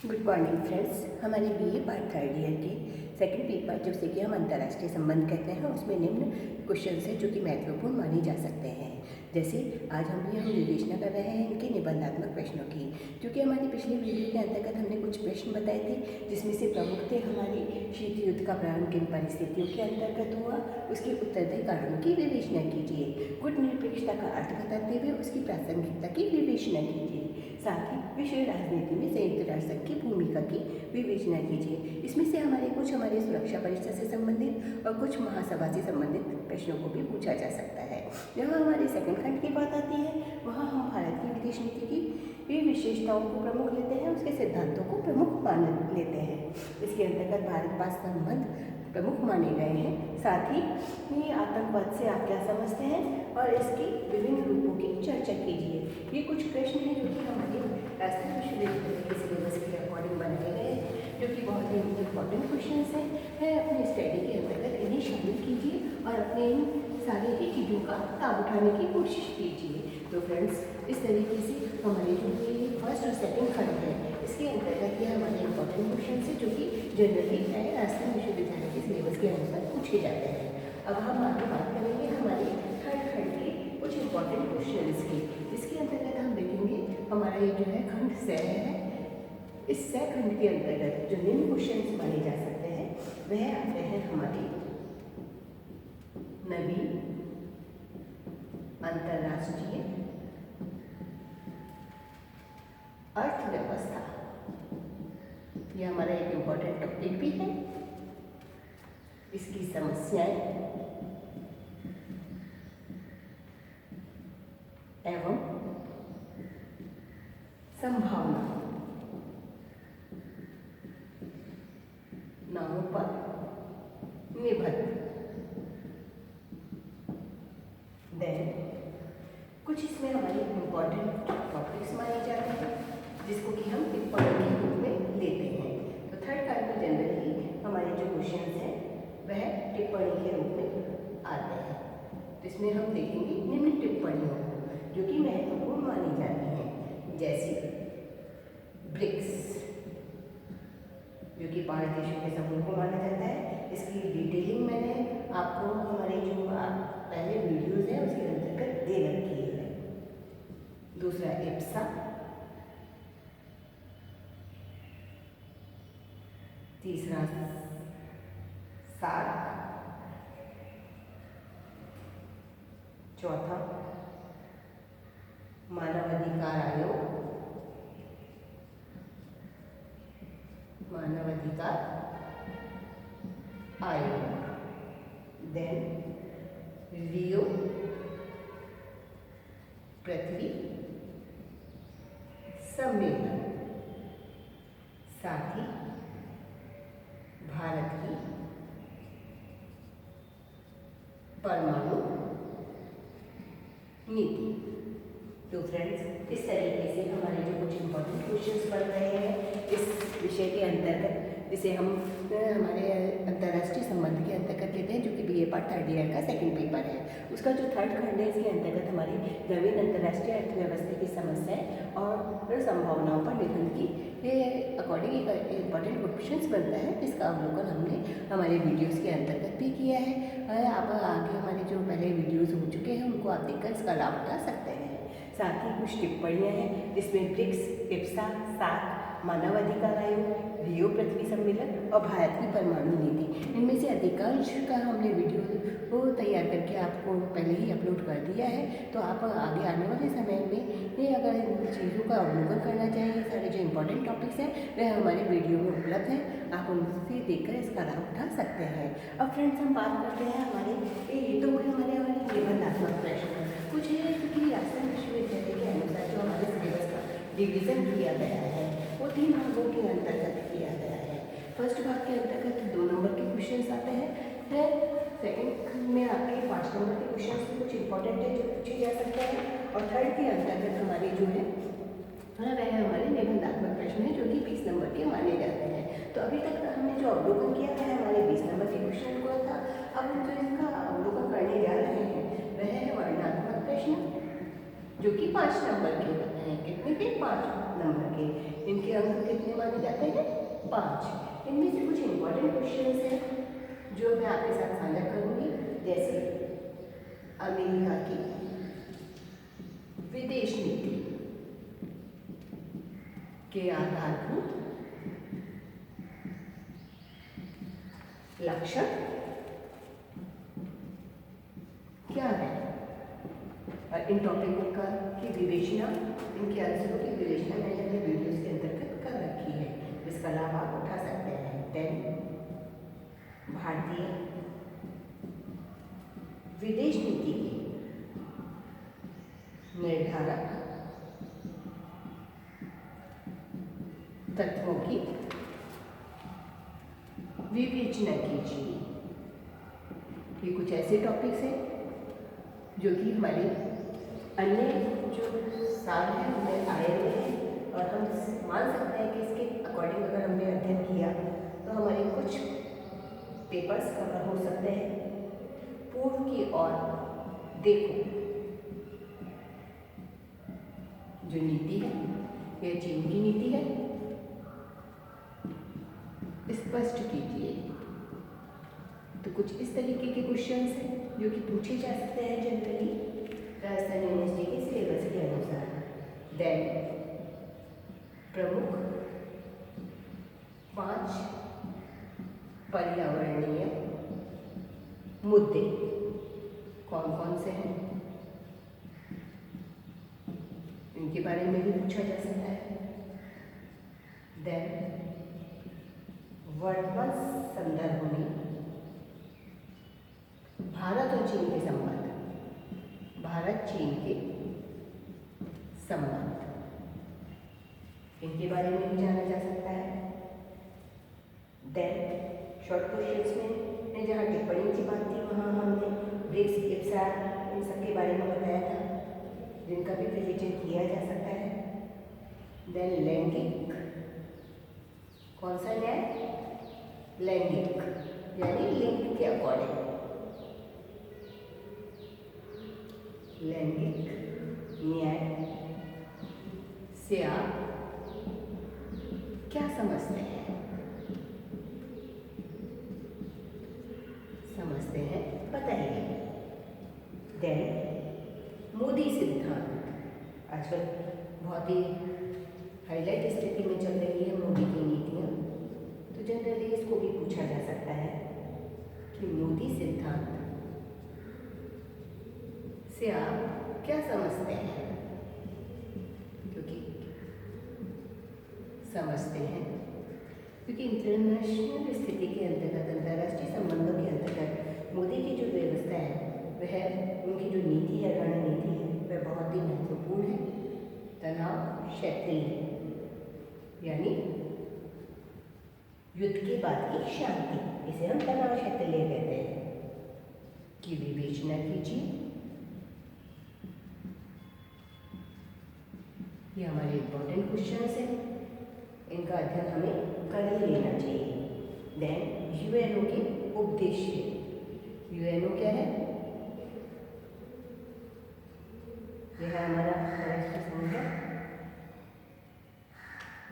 Good morning friends. हमारे BA part third year के second paper जिसे कि हम अंतर्राष्ट्रीय संबंध कहते हैं उसमें निम्न क्वेश्चन हैं जो कि महत्वपूर्ण माने जा सकते हैं। जैसे आज हम विवेचना कर रहे हैं इनके निबंधात्मक प्रश्नों की, क्योंकि हमारी पिछली वीडियो के अंतर्गत हमने कुछ प्रश्न बताए थे जिसमें से प्रमुख थे हमारे शीत युद्ध का प्रारंभ किन परिस्थितियों के अंतर्गत हुआ, उसके उत्तरदायी कारणों की विवेचना कीजिए, गुट निरपेक्षता का अर्थ बताते हुए उसकी प्रासंगिकता की विवेचना कीजिए, साथ ही विश्व राजनीति में संयुक्त राष्ट्र संघ की भूमिका की विवेचना कीजिए। इसमें से हमारे सुरक्षा परिषद से संबंधित और कुछ महासभा से संबंधित प्रश्नों को भी पूछा जा सकता है। जहाँ हमारे सेकंड खंड की बात आती है वहाँ हम भारत की विदेश नीति की विशेषताओं को प्रमुख लेते हैं, उसके सिद्धांतों को प्रमुख मान लेते हैं। इसके अंतर्गत भारत पाक संबंध प्रमुख माने गए हैं। साथ ही ये आतंकवाद से आप क्या समझते हैं और इसकी विभिन्न रूपों की चर्चा कीजिए। ये कुछ प्रश्न हैं जो कि हमारे राष्ट्रीय विश्वविद्यालय के सिलेबस के अकॉर्डिंग बनाए गए हैं, जो कि बहुत ही इंपॉर्टेंट क्वेश्चन हैं। अपनी स्टडी के अंतर्गत इन्हें शामिल कीजिए और अपने इन सारे ही चीज़ों का लाभ उठाने की कोशिश कीजिए। तो फ्रेंड्स, इस तरीके से हमारे जो ये फर्स्ट और सेकंड खंड है इसके अंतर्गत ये हमारे इंपॉर्टेंट क्वेश्चन है जो कि जनरली राजस्थान विश्वविद्यालय के सिलेबस के अनुसार पूछे जाते हैं। अब हम आगे बात करेंगे हमारे थर्ड खंड के कुछ इंपॉर्टेंट क्वेश्चन की। इसके अंतर्गत हम देखेंगे हमारा ये जो है खंड स है। इस स खंड के अंतर्गत जो निम्न क्वेश्चन माने जा सकते हैं वह आते हैं हमारी नवीन अंतर्राष्ट्रीय अर्थव्यवस्था। यह हमारा एक इम्पॉर्टेंट टॉपिक भी है। इसकी समस्याएं एवं संभावना नामों पर निर्भर। देन कुछ इसमें हमारे इम्पॉर्टेंट टॉपिक्स माने जाते हैं जिसको कि हम टिप्पणी के रूप में लेते हैं। तो थर्ड खंड में जनरली हमारे जो क्वेश्चन हैं वह टिप्पणी के रूप में आते हैं। तो इसमें हम देखेंगे निम्न टिप्पणियों जो कि महत्वपूर्ण मानी जाती हैं, जैसे ब्रिक्स जो कि 5 देशों के समूह को माना जाता है। इसकी डिटेलिंग मैंने आपको हमारे जो पहले वीडियोज़ हैं उसके अंतर्गत दे रखी है। दूसरा इप्सा, तीसरा सार्क, चौथा मानवाधिकार आयोग, मानवाधिकार आयोग, देन रियो पृथ्वी सम्मेलन, साथ ही भारत की परमाणु नीति। तो फ्रेंड्स, इस तरीके से हमारे जो कुछ इंपॉर्टेंट क्वेश्चंस पढ़ रहे हैं इस विषय के अंतर्गत, जिसे हम हमारे अंतर्राष्ट्रीय संबंध के अंतर्गत लेते हैं, जो कि बीए पार्ट थर्ड ईयर का सेकंड पेपर है। उसका जो थर्ड खंड है इसके अंतर्गत हमारी नवीन अंतर्राष्ट्रीय अर्थव्यवस्था की समस्याएं और संभावनाओं पर निबंध की अकॉर्डिंग एक इंपॉर्टेंट क्वेश्चन बनता है, जिसका अवलोकन हमने हमारे वीडियोज़ के अंतर्गत भी किया है। आप आगे हमारे जो पहले वीडियोज़ हो चुके हैं उनको आप देखकर इसका लाभ उठा सकते हैं। साथ ही कुछ टिप्पणियाँ हैं जिसमें ब्रिक्स, इप्सा, सार्क, मानवाधिकार आयोग, रियो पृथ्वी सम्मेलन और भारत की परमाणु नीति, इनमें से अधिकांश का हमने वीडियो को तैयार करके आपको पहले ही अपलोड कर दिया है। तो आप आगे आने वाले समय में ये अगर इन चीज़ों का अवलोकन करना चाहें, सारे जो इंपॉर्टेंट टॉपिक्स हैं वह हमारे वीडियो में उपलब्ध हैं, आप उनसे देखकर इसका लाभ उठा सकते हैं। अब फ्रेंड्स, हम बात करते हैं हमारे ये तो हुए हमारे निबंधात्मक प्रश्न। कुछ है क्योंकि राजस्थान विश्वविद्यालय के अनुसार जो हमारे सिलेबस का डिवीज़न किया गया है वो 3 भागों के अंतर्गत किया गया है। फर्स्ट भाग के अंतर्गत 2 नंबर के क्वेश्चन आते हैं। सेकंड में आपके 5 नंबर के क्वेश्चन भी कुछ इंपॉर्टेंट है जो पूछे जा सकते हैं, और थर्ड के अंतर्गत हमारे जो है वह हमारे निबंधात्मक प्रश्न है जो कि 20 नंबर के माने जाते हैं। तो अभी तक हमने जो अवलोकन किया है हमारे 20 नंबर के क्वेश्चन को था। अब हम जो इसका अवलोकन करने जा रहे हैं वह है वर्णनात्मक प्रश्न जो कि 5 नंबर के होते हैं। कितने के? 5 नंबर के। इनके अंक कितने माने जाते हैं? 5। इनमें से कुछ इम्पोर्टेंट क्वेश्चंस हैं जो मैं आपके साथ साझा करूंगी, जैसे अमेरिका की विदेश नीति के आधारभूत लक्षण क्या है, और इन टॉपिकों का की विवेचना, इनके आंसरों की विवेचना मैंने अपने वीडियोस के अंतर्गत कर रखी है, जिसका लाभ आप उठा सकते हैं। 10 भारतीय विदेश नीति के निर्धारक तत्वों की विवेचना कीजिए। ये कुछ ऐसे टॉपिक्स हैं जो कि हमारे अन्य जो साल हैं उनमें आए हुए हैं, और हम मान सकते हैं कि इसके अकॉर्डिंग अगर हमने अध्ययन किया तो हमारे कुछ पेपर्स कवर हो सकते हैं। पूर्व की ओर देखो, जो नीति है यह चीन की नीति है, स्पष्ट कीजिए। तो कुछ इस तरीके के क्वेश्चंस हैं जो कि पूछे जा सकते हैं जनरली राजस्थान यूनिवर्सिटी के सिलेबस के अनुसार। देन प्रमुख 5 पर्यावरणीय मुद्दे कौन कौन से हैं, इनके बारे में भी पूछा जा सकता है। देन वर्तमान संदर्भ में भारत और चीन के संबंध, भारत चीन के संबंध, इनके बारे में भी जाना जा सकता है। देन शॉर्ट क्वेश्चंस में जहाँ टिप्पणी की बात थी वहाँ हमने ब्रिक्स, इप्सार, इन सब के बारे में बताया था, जिनका भी रिविजन किया जा सकता है। देन लैंगिक, कौन सा न्याय? लैंगिक यानी लिंग के अकॉर्डिंग, लैंगिक न्याय से आप क्या समझते हैं? समझते हैं, बताइए। देन मोदी सिद्धांत, आजकल बहुत ही हाईलाइट स्थिति में चल रही है मोदी की नीतियाँ, तो जनरली इसको भी पूछा जा सकता है कि मोदी सिद्धांत से आप क्या समझते हैं, क्योंकि समझते हैं क्योंकि इंटरनेशनल स्थिति के अंतर्गत, अंतर्राष्ट्रीय संबंधों के अंतर्गत मोदी की जो व्यवस्था है वह, उनकी जो नीति है, रणनीति है, वह बहुत ही महत्वपूर्ण है। तनाव क्षेत्रीय यानी युद्ध के बाद की शांति, इसे हम तनाव क्षेत्रीय कहते हैं, की विवेचना कीजिए। ये हमारे इम्पोर्टेंट क्वेश्चंस हैं, इनका अध्ययन हमें कर ही लेना चाहिए। देन यूएनओ के उद्देश्य, यूएनओ क्या है? यह है हमारा राष्ट्र संघ है,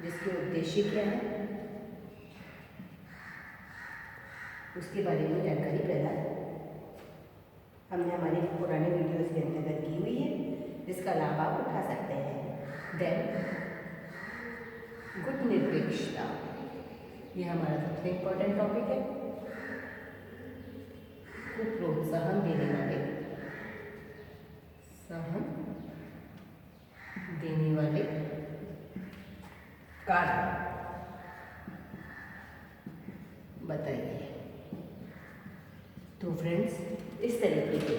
जिसके उद्देश्य क्या है उसके बारे में जानकारी प्रदान हमने हमारे पुराने वीडियोस के अंतर्गत की हुई है, जिसका लाभ आप उठा सकते हैं। देन गुट निरपेक्षता, यह हमारा सबसे इम्पोर्टेंट टॉपिक है। को प्रोत्साहन देने वाले, सहन देने वाले कारण बताइए। तो फ्रेंड्स, इस तरीके के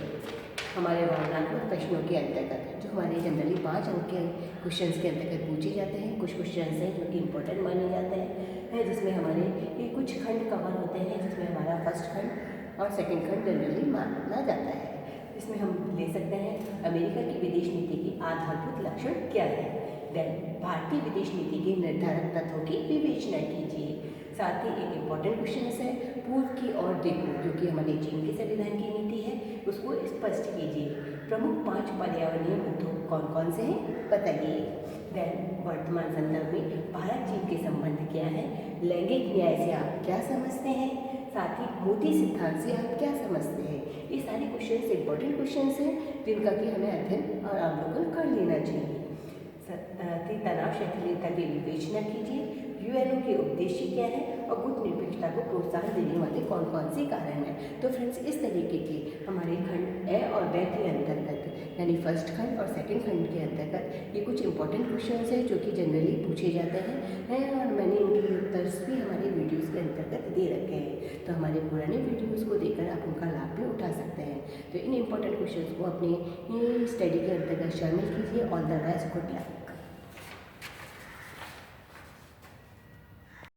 हमारे वर्णनात्मक प्रश्नों के अंतर्गत जो हमारे जनरली 5 अंक के क्वेश्चंस के अंतर्गत पूछे जाते हैं, कुछ क्वेश्चंस हैं जो कि इम्पोर्टेंट माने जाते हैं, जिसमें हमारे ये कुछ खंड कवर होते हैं, जिसमें हमारा फर्स्ट खंड और सेकंड खंड जनरली माना जाता है। इसमें हम ले सकते हैं अमेरिका की विदेश नीति के आधारभूत लक्षण क्या है। देन भारतीय विदेश नीति के निर्धारक तत्वों की विवेचना कीजिए। साथ ही एक इम्पॉर्टेंट क्वेश्चन है, पूर्व की ओर देखो, जो कि हमारे चीन के संविधान की नीति है, उसको स्पष्ट कीजिए। प्रमुख 5 पर्यावरणीय मुद्दों कौन कौन से हैं बताइए। देन वर्तमान संदर्भ में भारत चीन के संबंध क्या है, लैंगिक न्याय से आप क्या समझते हैं, साथ ही मोदी सिद्धांत से आप क्या समझते हैं। ये सारे क्वेश्चन इंपॉर्टेंट क्वेश्चन हैं जिनका कि हमें अध्ययन और अवलोकन कर लेना चाहिए। तनाव शिथिलता की विवेचना कीजिए, यूएनओ के उद्देश्य क्या है और गुट निरपेक्षता को प्रोत्साहन देने वाले कौन कौन से कारण हैं। तो फ्रेंड्स, इस तरीके के हमारे खंड ए और ब के अंतर्गत यानी फर्स्ट खंड और सेकंड खंड के अंतर्गत ये कुछ इंपॉर्टेंट क्वेश्चंस हैं जो कि जनरली पूछे जाते हैं और मैंने इनके उत्तर भी हमारे वीडियोस के अंतर्गत दे रखे हैं। तो हमारे पुराने वीडियोस को देखकर आप उनका लाभ भी उठा सकते हैं। तो इन इंपॉर्टेंट क्वेश्चंस को अपनी स्टडी के अंतर्गत शामिल कीजिए। All the best, good luck.